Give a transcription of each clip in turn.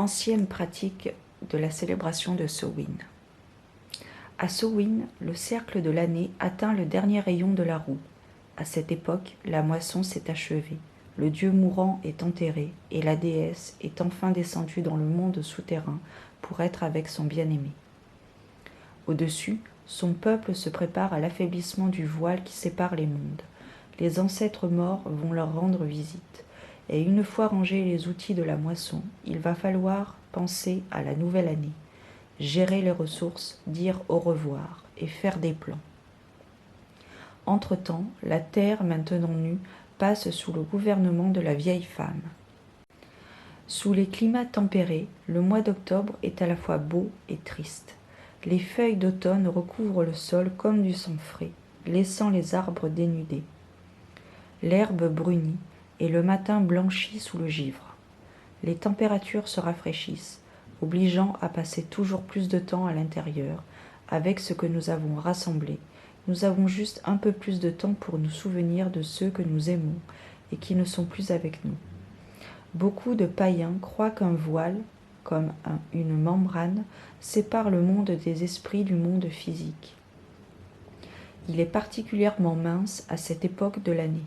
Ancienne pratique de la célébration de Samhain. À Samhain, le cercle de l'année atteint le dernier rayon de la roue. À cette époque, la moisson s'est achevée, le dieu mourant est enterré et la déesse est enfin descendue dans le monde souterrain pour être avec son bien-aimé. Au-dessus, son peuple se prépare à l'affaiblissement du voile qui sépare les mondes. Les ancêtres morts vont leur rendre visite. Et une fois rangés les outils de la moisson, il va falloir penser à la nouvelle année, gérer les ressources, dire au revoir et faire des plans. Entre-temps, la terre, maintenant nue, passe sous le gouvernement de la vieille femme. Sous les climats tempérés, le mois d'octobre est à la fois beau et triste. Les feuilles d'automne recouvrent le sol comme du sang frais, laissant les arbres dénudés. L'herbe brunit et le matin blanchit sous le givre. Les températures se rafraîchissent, obligeant à passer toujours plus de temps à l'intérieur. Avec ce que nous avons rassemblé, nous avons juste un peu plus de temps pour nous souvenir de ceux que nous aimons et qui ne sont plus avec nous. Beaucoup de païens croient qu'un voile, comme une membrane, sépare le monde des esprits du monde physique. Il est particulièrement mince à cette époque de l'année.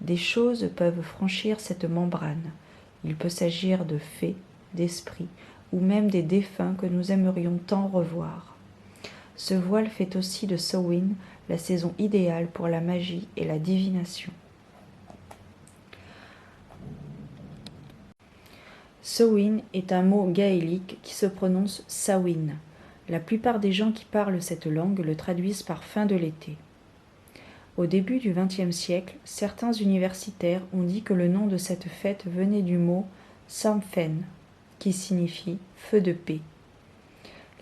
Des choses peuvent franchir cette membrane. Il peut s'agir de fées, d'esprits, ou même des défunts que nous aimerions tant revoir. Ce voile fait aussi de Samhain la saison idéale pour la magie et la divination. Samhain est un mot gaélique qui se prononce Samhain. La plupart des gens qui parlent cette langue le traduisent par fin de l'été. Au début du XXe siècle, certains universitaires ont dit que le nom de cette fête venait du mot Samhain, qui signifie feu de paix.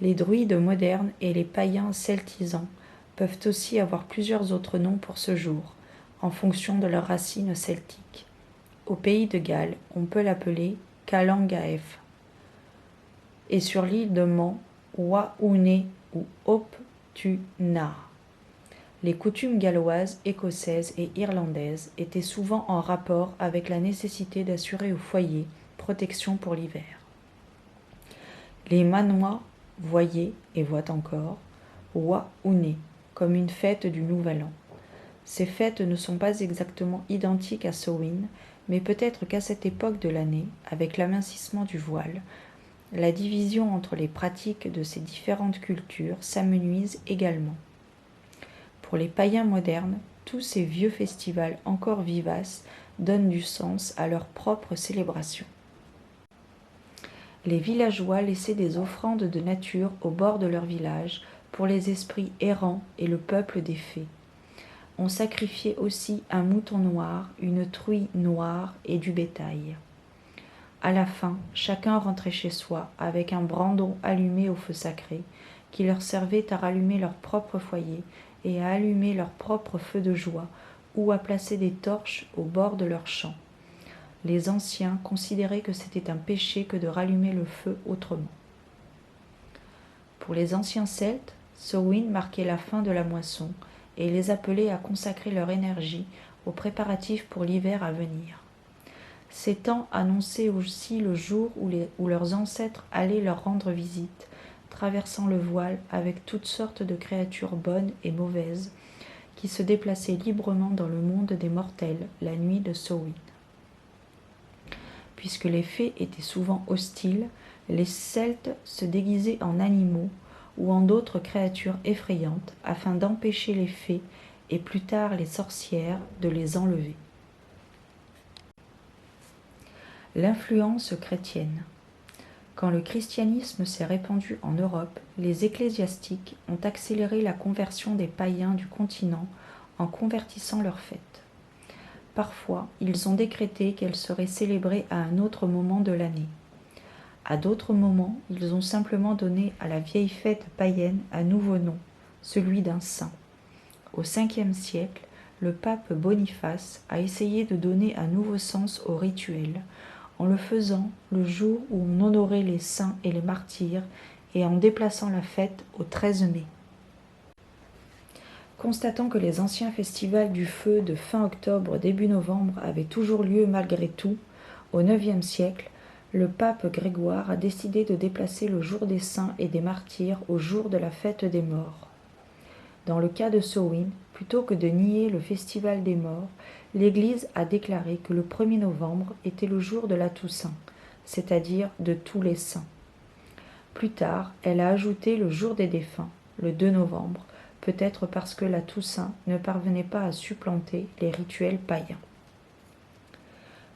Les druides modernes et les païens celtisants peuvent aussi avoir plusieurs autres noms pour ce jour, en fonction de leurs racines celtiques. Au pays de Galles, on peut l'appeler Calangaef, et sur l'île de Man, Waoune ou Optuna. Les coutumes galloises, écossaises et irlandaises étaient souvent en rapport avec la nécessité d'assurer au foyer protection pour l'hiver. Les Manois voyaient, et voient encore, Waoune comme une fête du Nouvel An. Ces fêtes ne sont pas exactement identiques à Samhain, mais peut-être qu'à cette époque de l'année, avec l'amincissement du voile, la division entre les pratiques de ces différentes cultures s'amenuise également. Pour les païens modernes, tous ces vieux festivals encore vivaces donnent du sens à leur propre célébration. Les villageois laissaient des offrandes de nature au bord de leur village pour les esprits errants et le peuple des fées. On sacrifiait aussi un mouton noir, une truie noire et du bétail. À la fin, chacun rentrait chez soi avec un brandon allumé au feu sacré qui leur servait à rallumer leur propre foyer et à allumer leur propre feu de joie ou à placer des torches au bord de leur champ. Les anciens considéraient que c'était un péché que de rallumer le feu autrement. Pour les anciens Celtes, Samhain marquait la fin de la moisson et les appelait à consacrer leur énergie aux préparatifs pour l'hiver à venir. Ces temps annonçaient aussi le jour où leurs ancêtres allaient leur rendre visite, traversant le voile avec toutes sortes de créatures bonnes et mauvaises qui se déplaçaient librement dans le monde des mortels la nuit de Samhain. Puisque les fées étaient souvent hostiles, les Celtes se déguisaient en animaux ou en d'autres créatures effrayantes afin d'empêcher les fées et plus tard les sorcières de les enlever. L'influence chrétienne. Quand le christianisme s'est répandu en Europe, les ecclésiastiques ont accéléré la conversion des païens du continent en convertissant leurs fêtes. Parfois, ils ont décrété qu'elles seraient célébrées à un autre moment de l'année. À d'autres moments, ils ont simplement donné à la vieille fête païenne un nouveau nom, celui d'un saint. Au Ve siècle, le pape Boniface a essayé de donner un nouveau sens au rituel, en le faisant le jour où on honorait les saints et les martyrs et en déplaçant la fête au 13 mai. Constatant que les anciens festivals du feu de fin octobre début novembre avaient toujours lieu malgré tout, au IXe siècle, Le pape Grégoire a décidé de déplacer le jour des saints et des martyrs au jour de la fête des morts. Dans le cas de Samhain, plutôt que de nier le festival des morts, l'Église a déclaré que le 1er novembre était le jour de la Toussaint, c'est-à-dire de tous les saints. Plus tard, elle a ajouté le jour des défunts, le 2 novembre, peut-être parce que la Toussaint ne parvenait pas à supplanter les rituels païens.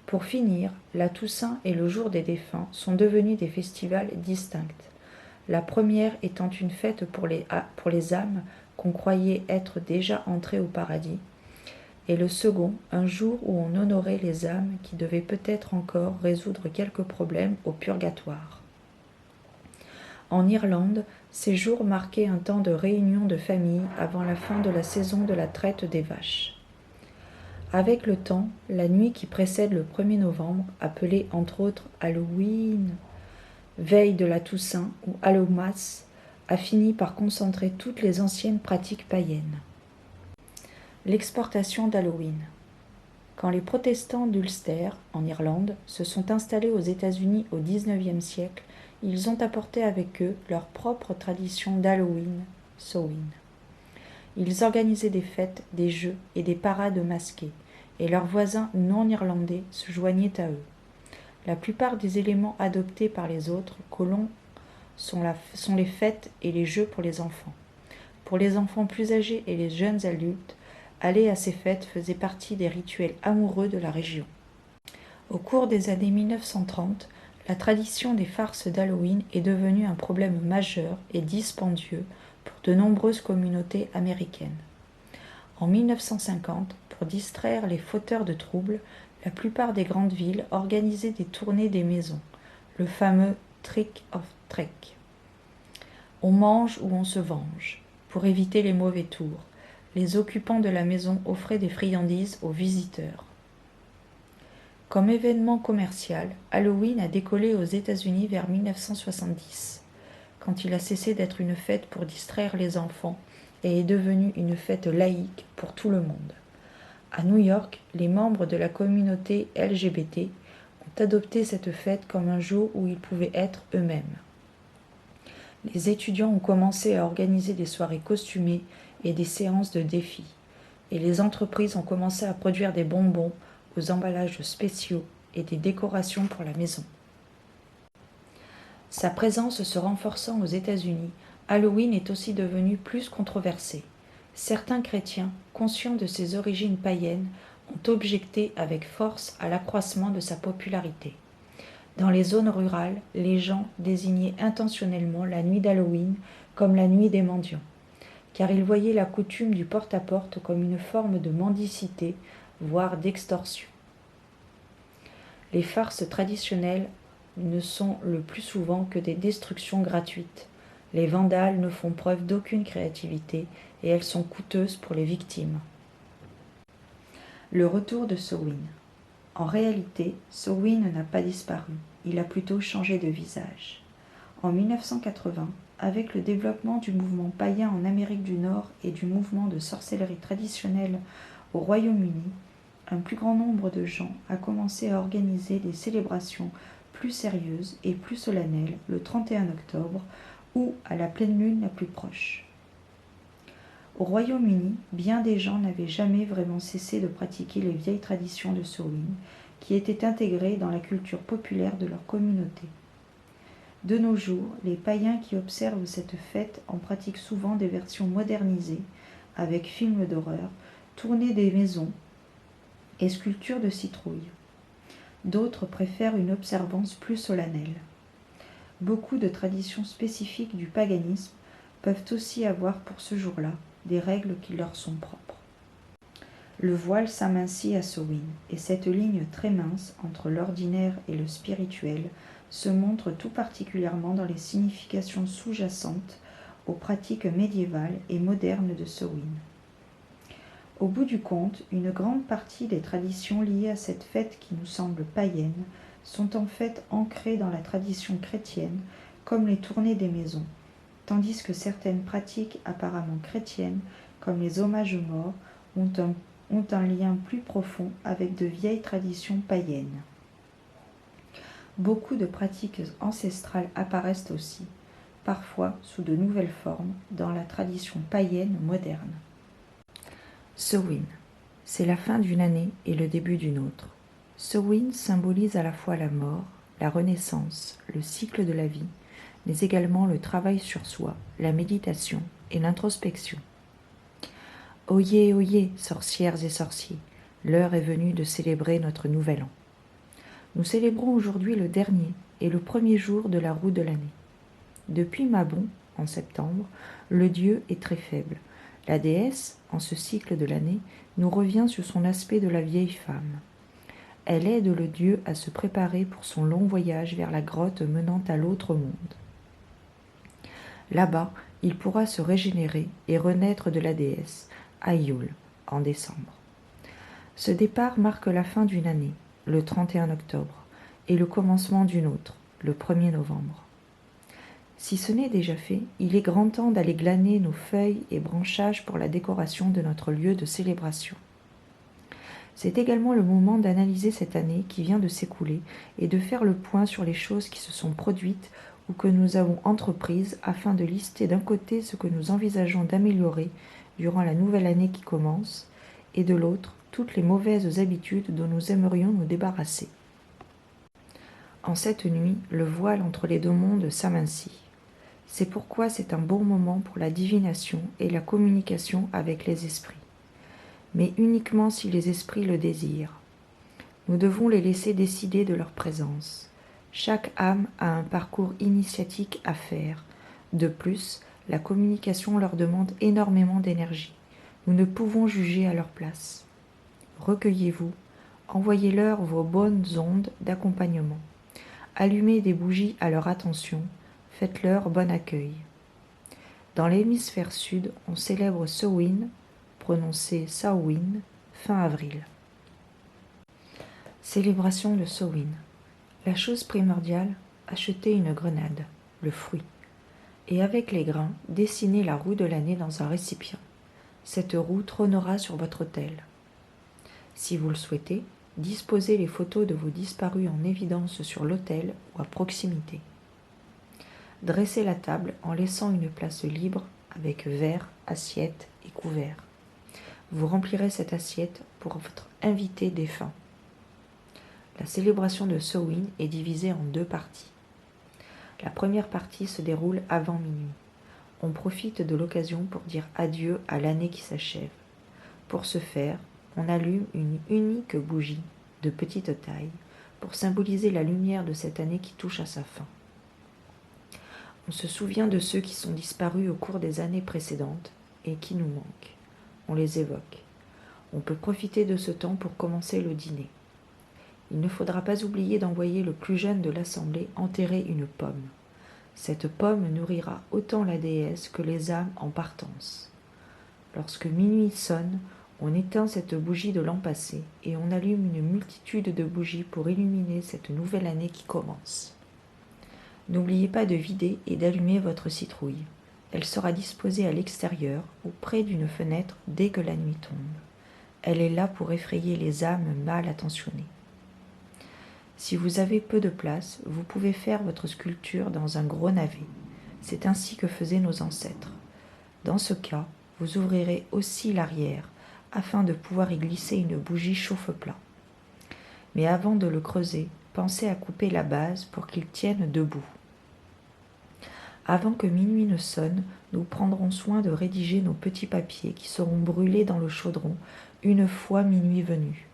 Pour finir, la Toussaint et le jour des défunts sont devenus des festivals distincts. La première étant une fête pour les âmes qu'on croyait être déjà entrées au paradis, et le second, un jour où on honorait les âmes qui devaient peut-être encore résoudre quelques problèmes au purgatoire. En Irlande, ces jours marquaient un temps de réunion de famille avant la fin de la saison de la traite des vaches. Avec le temps, la nuit qui précède le 1er novembre, appelée entre autres Halloween, veille de la Toussaint ou Hallowmas, a fini par concentrer toutes les anciennes pratiques païennes. L'exportation d'Halloween. Quand les protestants d'Ulster, en Irlande, se sont installés aux États-Unis au XIXe siècle, ils ont apporté avec eux leur propre tradition d'Halloween, Samhain. Ils organisaient des fêtes, des jeux et des parades masquées, et leurs voisins non irlandais se joignaient à eux. La plupart des éléments adoptés par les autres colons sont les fêtes et les jeux pour les enfants. Pour les enfants plus âgés et les jeunes adultes, aller à ces fêtes faisait partie des rituels amoureux de la région. Au cours des années 1930, la tradition des farces d'Halloween est devenue un problème majeur et dispendieux pour de nombreuses communautés américaines. En 1950, pour distraire les fauteurs de troubles, la plupart des grandes villes organisaient des tournées des maisons, le fameux Trick or Treat. On mange ou on se venge. Pour éviter les mauvais tours, les occupants de la maison offraient des friandises aux visiteurs. Comme événement commercial, Halloween a décollé aux États-Unis vers 1970, quand il a cessé d'être une fête pour distraire les enfants et est devenu une fête laïque pour tout le monde. À New York, les membres de la communauté LGBT ont adopté cette fête comme un jour où ils pouvaient être eux-mêmes. Les étudiants ont commencé à organiser des soirées costumées et des séances de défis, et les entreprises ont commencé à produire des bonbons aux emballages spéciaux et des décorations pour la maison. Sa présence se renforçant aux États-Unis, Halloween est aussi devenu plus controversé. Certains chrétiens, conscients de ses origines païennes, ont objecté avec force à l'accroissement de sa popularité. Dans les zones rurales, les gens désignaient intentionnellement la nuit d'Halloween comme la nuit des mendiants, car ils voyaient la coutume du porte-à-porte comme une forme de mendicité, voire d'extorsion. Les farces traditionnelles ne sont le plus souvent que des destructions gratuites. Les vandales ne font preuve d'aucune créativité et elles sont coûteuses pour les victimes. Le retour de Samhain. En réalité, Samhain n'a pas disparu, il a plutôt changé de visage. En 1980, avec le développement du mouvement païen en Amérique du Nord et du mouvement de sorcellerie traditionnelle au Royaume-Uni, un plus grand nombre de gens a commencé à organiser des célébrations plus sérieuses et plus solennelles le 31 octobre ou à la pleine lune la plus proche. Au Royaume-Uni, bien des gens n'avaient jamais vraiment cessé de pratiquer les vieilles traditions de Samhain, qui étaient intégrées dans la culture populaire de leur communauté. De nos jours, les païens qui observent cette fête en pratiquent souvent des versions modernisées, avec films d'horreur, tournées des maisons et sculptures de citrouilles. D'autres préfèrent une observance plus solennelle. Beaucoup de traditions spécifiques du paganisme peuvent aussi avoir pour ce jour-là des règles qui leur sont propres. Le voile s'amincit à Samhain, et cette ligne très mince entre l'ordinaire et le spirituel se montre tout particulièrement dans les significations sous-jacentes aux pratiques médiévales et modernes de Samhain. Au bout du compte, une grande partie des traditions liées à cette fête qui nous semble païenne sont en fait ancrées dans la tradition chrétienne, comme les tournées des maisons, tandis que certaines pratiques apparemment chrétiennes, comme les hommages aux morts, ont un lien plus profond avec de vieilles traditions païennes. Beaucoup de pratiques ancestrales apparaissent aussi, parfois sous de nouvelles formes, dans la tradition païenne moderne. Samhain, c'est la fin d'une année et le début d'une autre. Samhain symbolise à la fois la mort, la renaissance, le cycle de la vie, mais également le travail sur soi, la méditation et l'introspection. Oyez, oyez, sorcières et sorciers, l'heure est venue de célébrer notre nouvel an. Nous célébrons aujourd'hui le dernier et le premier jour de la roue de l'année. Depuis Mabon, en septembre, le dieu est très faible. La déesse, en ce cycle de l'année, nous revient sur son aspect de la vieille femme. Elle aide le dieu à se préparer pour son long voyage vers la grotte menant à l'autre monde. Là-bas, il pourra se régénérer et renaître de la déesse, à Yule, en décembre. Ce départ marque la fin d'une année, le 31 octobre, et le commencement d'une autre, le 1er novembre. Si ce n'est déjà fait, il est grand temps d'aller glaner nos feuilles et branchages pour la décoration de notre lieu de célébration. C'est également le moment d'analyser cette année qui vient de s'écouler et de faire le point sur les choses qui se sont produites ou que nous avons entreprises afin de lister d'un côté ce que nous envisageons d'améliorer durant la nouvelle année qui commence et de l'autre toutes les mauvaises habitudes dont nous aimerions nous débarrasser. En cette nuit, le voile entre les deux mondes s'amincit. C'est pourquoi c'est un bon moment pour la divination et la communication avec les esprits. Mais uniquement si les esprits le désirent. Nous devons les laisser décider de leur présence. Chaque âme a un parcours initiatique à faire. De plus, la communication leur demande énormément d'énergie. Nous ne pouvons juger à leur place. Recueillez-vous, envoyez-leur vos bonnes ondes d'accompagnement. Allumez des bougies à leur attention, faites-leur bon accueil. Dans l'hémisphère sud, on célèbre Samhain, prononcé Samhain, fin avril. Célébration de Samhain. La chose primordiale, achetez une grenade, le fruit, et avec les grains, dessinez la roue de l'année dans un récipient. Cette roue trônera sur votre autel. Si vous le souhaitez, disposez les photos de vos disparus en évidence sur l'autel ou à proximité. Dressez la table en laissant une place libre avec verre, assiette et couvert. Vous remplirez cette assiette pour votre invité défunt. La célébration de Samhain est divisée en deux parties. La première partie se déroule avant minuit. On profite de l'occasion pour dire adieu à l'année qui s'achève. Pour ce faire, on allume une unique bougie de petite taille pour symboliser la lumière de cette année qui touche à sa fin. On se souvient de ceux qui sont disparus au cours des années précédentes et qui nous manquent. On les évoque. On peut profiter de ce temps pour commencer le dîner. Il ne faudra pas oublier d'envoyer le plus jeune de l'assemblée enterrer une pomme. Cette pomme nourrira autant la déesse que les âmes en partance. Lorsque minuit sonne, on éteint cette bougie de l'an passé et on allume une multitude de bougies pour illuminer cette nouvelle année qui commence. N'oubliez pas de vider et d'allumer votre citrouille. Elle sera disposée à l'extérieur ou près d'une fenêtre dès que la nuit tombe. Elle est là pour effrayer les âmes mal attentionnées. Si vous avez peu de place, vous pouvez faire votre sculpture dans un gros navet. C'est ainsi que faisaient nos ancêtres. Dans ce cas, vous ouvrirez aussi l'arrière afin de pouvoir y glisser une bougie chauffe-plat. Mais avant de le creuser, pensez à couper la base pour qu'il tienne debout. Avant que minuit ne sonne, nous prendrons soin de rédiger nos petits papiers qui seront brûlés dans le chaudron une fois minuit venu.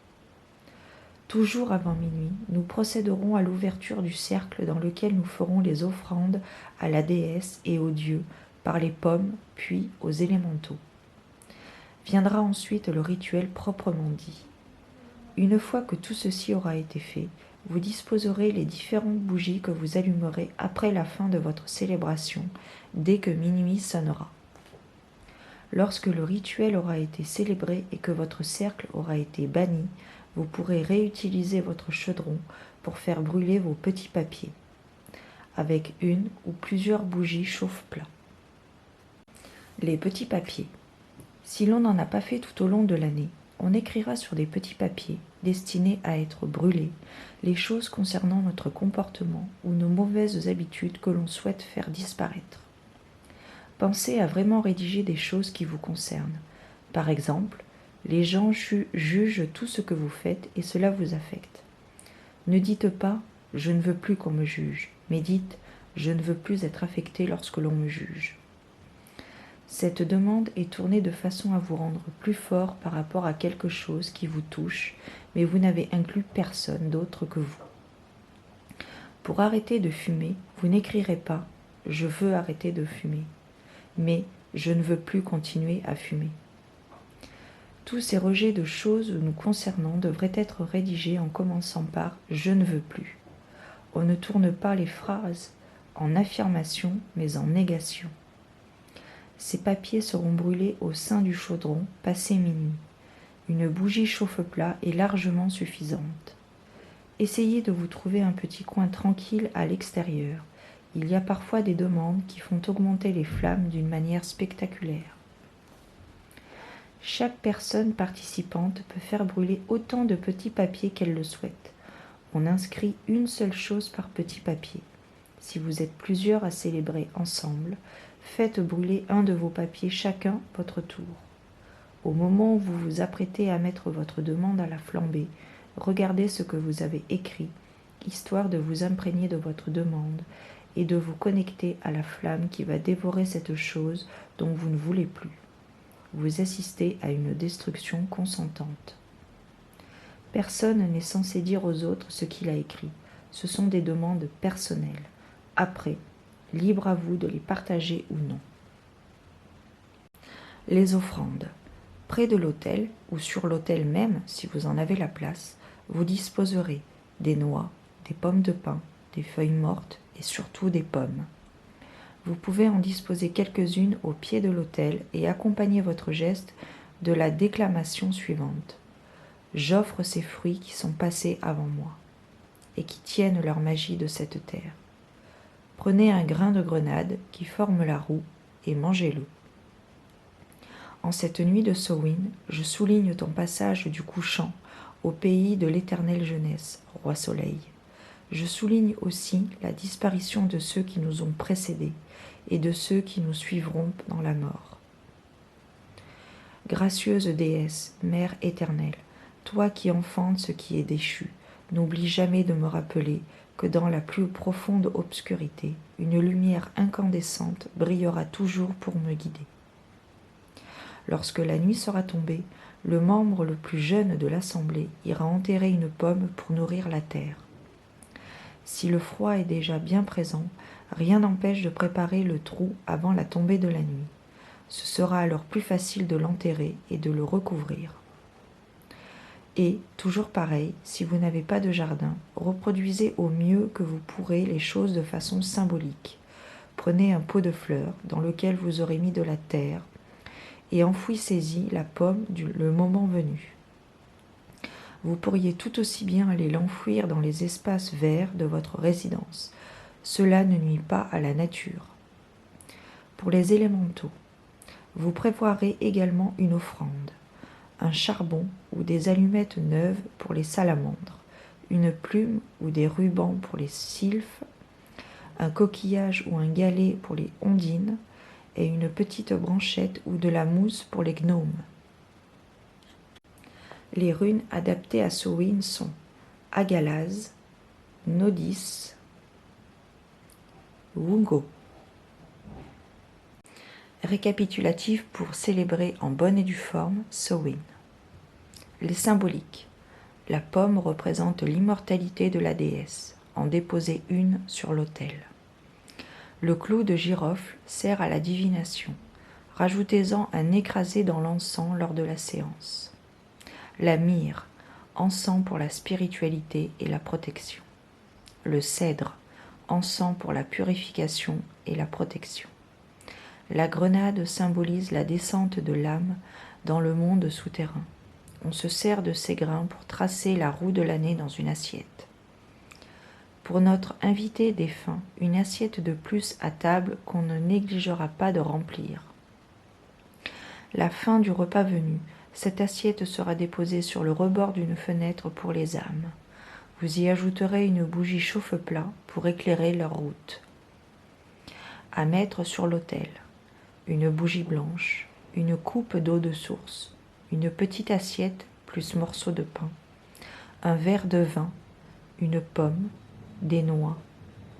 Toujours avant minuit, nous procéderons à l'ouverture du cercle dans lequel nous ferons les offrandes à la déesse et aux dieux par les pommes, puis aux élémentaux. Viendra ensuite le rituel proprement dit. Une fois que tout ceci aura été fait, vous disposerez les différentes bougies que vous allumerez après la fin de votre célébration, dès que minuit sonnera. Lorsque le rituel aura été célébré et que votre cercle aura été banni, vous pourrez réutiliser votre chaudron pour faire brûler vos petits papiers, avec une ou plusieurs bougies chauffe-plat. Les petits papiers. Si l'on n'en a pas fait tout au long de l'année, on écrira sur des petits papiers, destinées à être brûlées, les choses concernant notre comportement ou nos mauvaises habitudes que l'on souhaite faire disparaître. Pensez à vraiment rédiger des choses qui vous concernent. Par exemple, les gens jugent tout ce que vous faites et cela vous affecte. Ne dites pas « je ne veux plus qu'on me juge », mais dites « je ne veux plus être affecté lorsque l'on me juge ». Cette demande est tournée de façon à vous rendre plus fort par rapport à quelque chose qui vous touche, mais vous n'avez inclus personne d'autre que vous. Pour arrêter de fumer, vous n'écrirez pas « je veux arrêter de fumer », mais « je ne veux plus continuer à fumer ». Tous ces rejets de choses nous concernant devraient être rédigés en commençant par « je ne veux plus ». On ne tourne pas les phrases en affirmation, mais en négation. Ces papiers seront brûlés au sein du chaudron, passé minuit. Une bougie chauffe-plat est largement suffisante. Essayez de vous trouver un petit coin tranquille à l'extérieur. Il y a parfois des demandes qui font augmenter les flammes d'une manière spectaculaire. Chaque personne participante peut faire brûler autant de petits papiers qu'elle le souhaite. On inscrit une seule chose par petit papier. Si vous êtes plusieurs à célébrer ensemble, faites brûler un de vos papiers chacun votre tour. Au moment où vous vous apprêtez à mettre votre demande à la flambée, regardez ce que vous avez écrit, histoire de vous imprégner de votre demande et de vous connecter à la flamme qui va dévorer cette chose dont vous ne voulez plus. Vous assistez à une destruction consentante. Personne n'est censé dire aux autres ce qu'il a écrit. Ce sont des demandes personnelles. Après, libre à vous de les partager ou non. Les offrandes. Près de l'autel, ou sur l'autel même, si vous en avez la place, vous disposerez des noix, des pommes de pin, des feuilles mortes et surtout des pommes. Vous pouvez en disposer quelques-unes au pied de l'autel et accompagner votre geste de la déclamation suivante. J'offre ces fruits qui sont passés avant moi et qui tiennent leur magie de cette terre. Prenez un grain de grenade qui forme la roue et mangez-le. En cette nuit de Samhain, je souligne ton passage du couchant au pays de l'éternelle jeunesse, roi soleil. Je souligne aussi la disparition de ceux qui nous ont précédés et de ceux qui nous suivront dans la mort. Gracieuse déesse, mère éternelle, toi qui enfantes ce qui est déchu, n'oublie jamais de me rappeler que dans la plus profonde obscurité, une lumière incandescente brillera toujours pour me guider. Lorsque la nuit sera tombée, le membre le plus jeune de l'assemblée ira enterrer une pomme pour nourrir la terre. Si le froid est déjà bien présent, rien n'empêche de préparer le trou avant la tombée de la nuit. Ce sera alors plus facile de l'enterrer et de le recouvrir. Et, toujours pareil, si vous n'avez pas de jardin, reproduisez au mieux que vous pourrez les choses de façon symbolique. Prenez un pot de fleurs dans lequel vous aurez mis de la terre et enfouissez-y la pomme le moment venu. Vous pourriez tout aussi bien aller l'enfouir dans les espaces verts de votre résidence. Cela ne nuit pas à la nature. Pour les élémentaux, vous prévoirez également une offrande, un charbon ou des allumettes neuves pour les salamandres, une plume ou des rubans pour les sylphes, un coquillage ou un galet pour les ondines et une petite branchette ou de la mousse pour les gnomes. Les runes adaptées à Samhain sont Agalaz, Nodis, Wungo. Récapitulatif pour célébrer en bonne et due forme Samhain. Les symboliques. La pomme représente l'immortalité de la déesse. En déposez une sur l'autel. Le clou de girofle sert à la divination. Rajoutez-en un écrasé dans l'encens lors de la séance. La myrrhe, encens pour la spiritualité et la protection. Le cèdre, encens pour la purification et la protection. La grenade symbolise la descente de l'âme dans le monde souterrain. On se sert de ces grains pour tracer la roue de l'année dans une assiette. Pour notre invité défunt, une assiette de plus à table qu'on ne négligera pas de remplir. La fin du repas venu, Cette assiette sera déposée sur le rebord d'une fenêtre pour les âmes. Vous y ajouterez une bougie chauffe-plat pour éclairer leur route. À mettre sur l'autel, une bougie blanche, une coupe d'eau de source, une petite assiette plus morceaux de pain, un verre de vin, une pomme, des noix,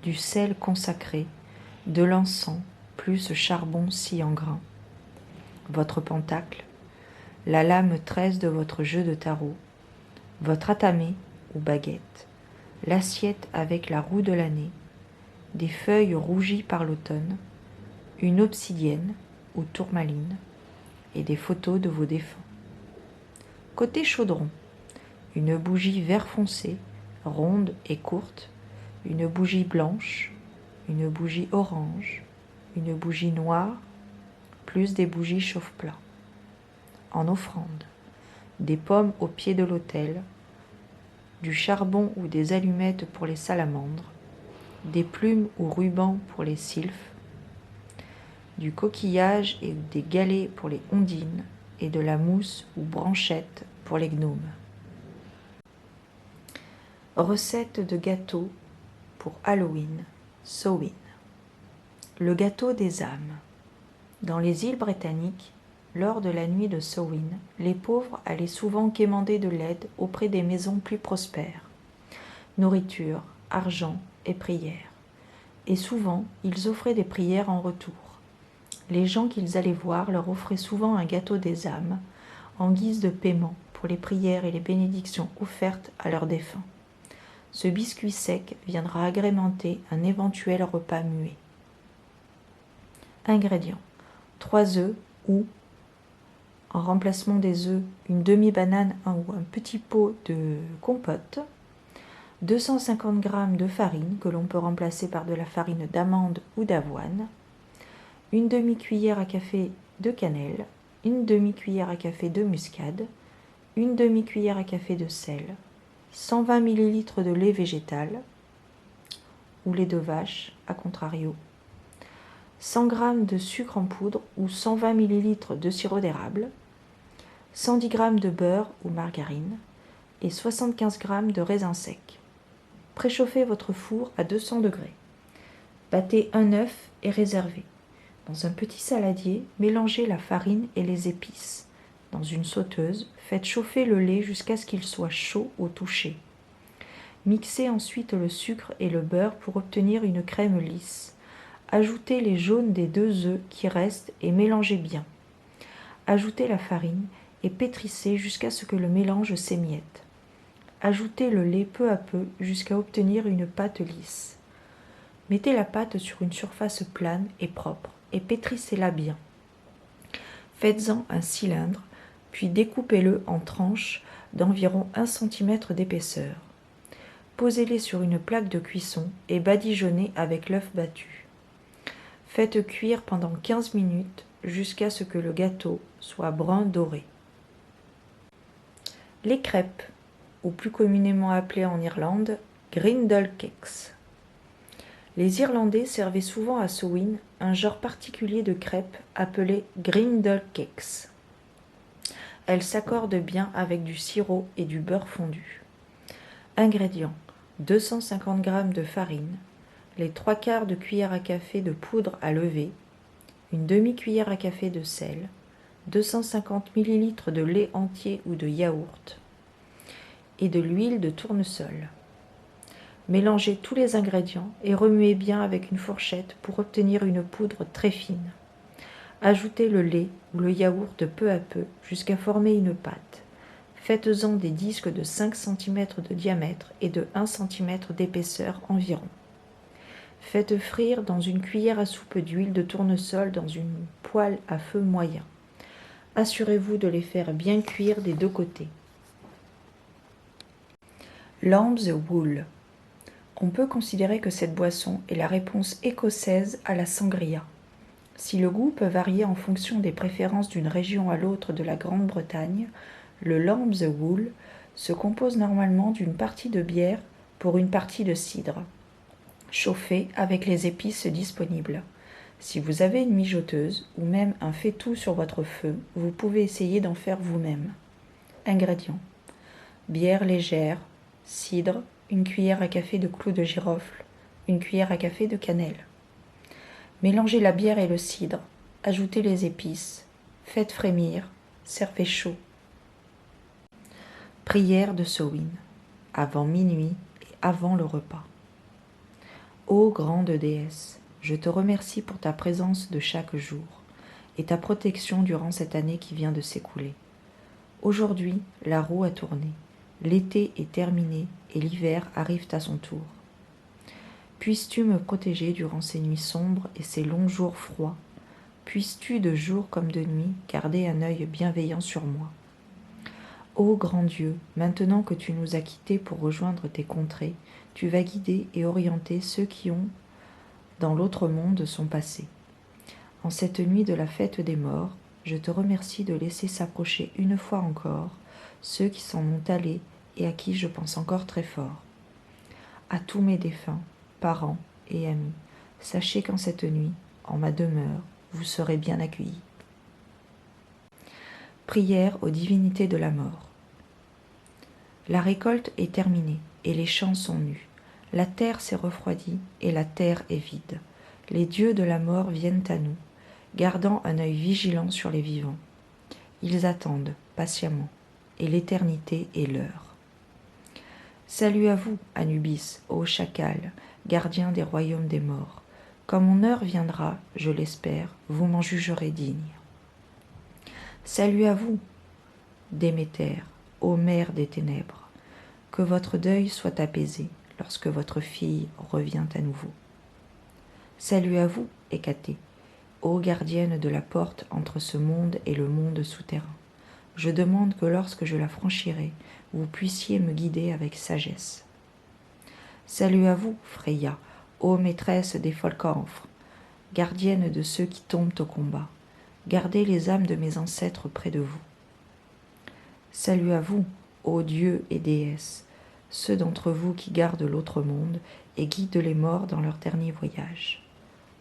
du sel consacré, de l'encens plus charbon scié en grains, votre pentacle, la lame 13 de votre jeu de tarot, votre atamé ou baguette, l'assiette avec la roue de l'année, des feuilles rougies par l'automne, une obsidienne ou tourmaline et des photos de vos défunts. Côté chaudron, une bougie vert foncé, ronde et courte, une bougie blanche, une bougie orange, une bougie noire, plus des bougies chauffe-plat. En offrande, des pommes au pied de l'autel, du charbon ou des allumettes pour les salamandres, des plumes ou rubans pour les sylphes, du coquillage et des galets pour les ondines et de la mousse ou branchette pour les gnomes. Recette de gâteau pour Halloween, Samhain. Le gâteau des âmes. Dans les îles britanniques, lors de la nuit de Samhain, les pauvres allaient souvent quémander de l'aide auprès des maisons plus prospères. Nourriture, argent et prières. Et souvent, ils offraient des prières en retour. Les gens qu'ils allaient voir leur offraient souvent un gâteau des âmes en guise de paiement pour les prières et les bénédictions offertes à leurs défunts. Ce biscuit sec viendra agrémenter un éventuel repas muet. Ingrédients: 3 œufs ou, en remplacement des œufs, une demi-banane ou un petit pot de compote, 250 g de farine que l'on peut remplacer par de la farine d'amande ou d'avoine, une demi-cuillère à café de cannelle, une demi-cuillère à café de muscade, une demi-cuillère à café de sel, 120 ml de lait végétal ou lait de vache, à contrario, 100 g de sucre en poudre ou 120 ml de sirop d'érable, 110 g de beurre ou margarine et 75 g de raisins secs. Préchauffez votre four à 200 degrés. Battez un œuf et réservez. Dans un petit saladier, mélangez la farine et les épices. Dans une sauteuse, faites chauffer le lait jusqu'à ce qu'il soit chaud au toucher. Mixez ensuite le sucre et le beurre pour obtenir une crème lisse. Ajoutez les jaunes des 2 œufs qui restent et mélangez bien. Ajoutez la farine et pétrissez jusqu'à ce que le mélange s'émiette. Ajoutez le lait peu à peu jusqu'à obtenir une pâte lisse. Mettez la pâte sur une surface plane et propre et pétrissez-la bien. Faites-en un cylindre, puis découpez-le en tranches d'environ 1 cm d'épaisseur. Posez-les sur une plaque de cuisson et badigeonnez avec l'œuf battu. Faites cuire pendant 15 minutes jusqu'à ce que le gâteau soit brun doré. Les crêpes, ou plus communément appelées en Irlande, grindle cakes. Les Irlandais servaient souvent à Samhain un genre particulier de crêpes appelées grindle cakes. Elles s'accordent bien avec du sirop et du beurre fondu. Ingrédients: 250 g de farine, les 3/4 de cuillère à café de poudre à lever, une demi-cuillère à café de sel, 250 ml de lait entier ou de yaourt et de l'huile de tournesol. Mélangez tous les ingrédients et remuez bien avec une fourchette pour obtenir une poudre très fine. Ajoutez le lait ou le yaourt peu à peu jusqu'à former une pâte. Faites-en des disques de 5 cm de diamètre et de 1 cm d'épaisseur environ. Faites frire dans une cuillère à soupe d'huile de tournesol dans une poêle à feu moyen. Assurez-vous de les faire bien cuire des 2 côtés. Lamb's Wool. On peut considérer que cette boisson est la réponse écossaise à la sangria. Si le goût peut varier en fonction des préférences d'une région à l'autre de la Grande-Bretagne, le Lamb's Wool se compose normalement d'une partie de bière pour une partie de cidre, chauffée avec les épices disponibles. Si vous avez une mijoteuse ou même un faitout sur votre feu, vous pouvez essayer d'en faire vous-même. Ingrédients: bière légère, cidre, une cuillère à café de clous de girofle, une cuillère à café de cannelle. Mélangez la bière et le cidre, ajoutez les épices, faites frémir, servez chaud. Prière de Samhain, avant minuit et avant le repas. Ô grande déesse, je te remercie pour ta présence de chaque jour et ta protection durant cette année qui vient de s'écouler. Aujourd'hui, la roue a tourné, l'été est terminé et l'hiver arrive à son tour. Puisses-tu me protéger durant ces nuits sombres et ces longs jours froids? Puisses-tu de jour comme de nuit garder un œil bienveillant sur moi? Ô grand Dieu, maintenant que tu nous as quittés pour rejoindre tes contrées, tu vas guider et orienter ceux qui ont, dans l'autre monde, sont passés. En cette nuit de la fête des morts, je te remercie de laisser s'approcher une fois encore ceux qui s'en ont allés et à qui je pense encore très fort. À tous mes défunts, parents et amis, sachez qu'en cette nuit, en ma demeure, vous serez bien accueillis. Prière aux divinités de la mort. La récolte est terminée et les champs sont nus. La terre s'est refroidie et la terre est vide. Les dieux de la mort viennent à nous, gardant un œil vigilant sur les vivants. Ils attendent patiemment, et l'éternité est leur. Salut à vous, Anubis, ô chacal, gardien des royaumes des morts. Quand mon heure viendra, je l'espère, vous m'en jugerez digne. Salut à vous, Déméter, ô mère des ténèbres. Que votre deuil soit apaisé lorsque votre fille revient à nouveau. Salut à vous, Hécaté, ô gardienne de la porte entre ce monde et le monde souterrain. Je demande que lorsque je la franchirai, vous puissiez me guider avec sagesse. Salut à vous, Freya, ô maîtresse des Folcamphes, gardienne de ceux qui tombent au combat. Gardez les âmes de mes ancêtres près de vous. Salut à vous, ô dieux et déesses, ceux d'entre vous qui gardent l'autre monde et guident les morts dans leur dernier voyage.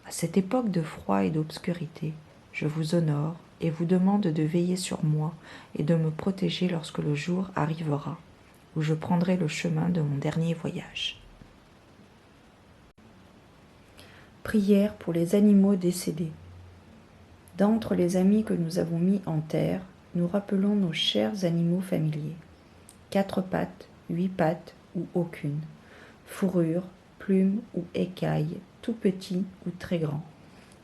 À cette époque de froid et d'obscurité, je vous honore et vous demande de veiller sur moi et de me protéger lorsque le jour arrivera, où je prendrai le chemin de mon dernier voyage. Prière pour les animaux décédés. D'entre les amis que nous avons mis en terre, nous rappelons nos chers animaux familiers. 4 pattes, 8 pattes ou aucune. Fourrure, plumes ou écailles, tout petits ou très grands.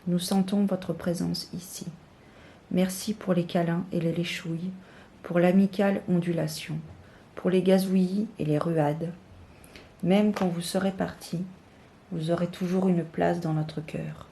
Nous sentons votre présence ici. Merci pour les câlins et les léchouilles, pour l'amicale ondulation, pour les gazouillis et les ruades. Même quand vous serez partis, vous aurez toujours une place dans notre cœur.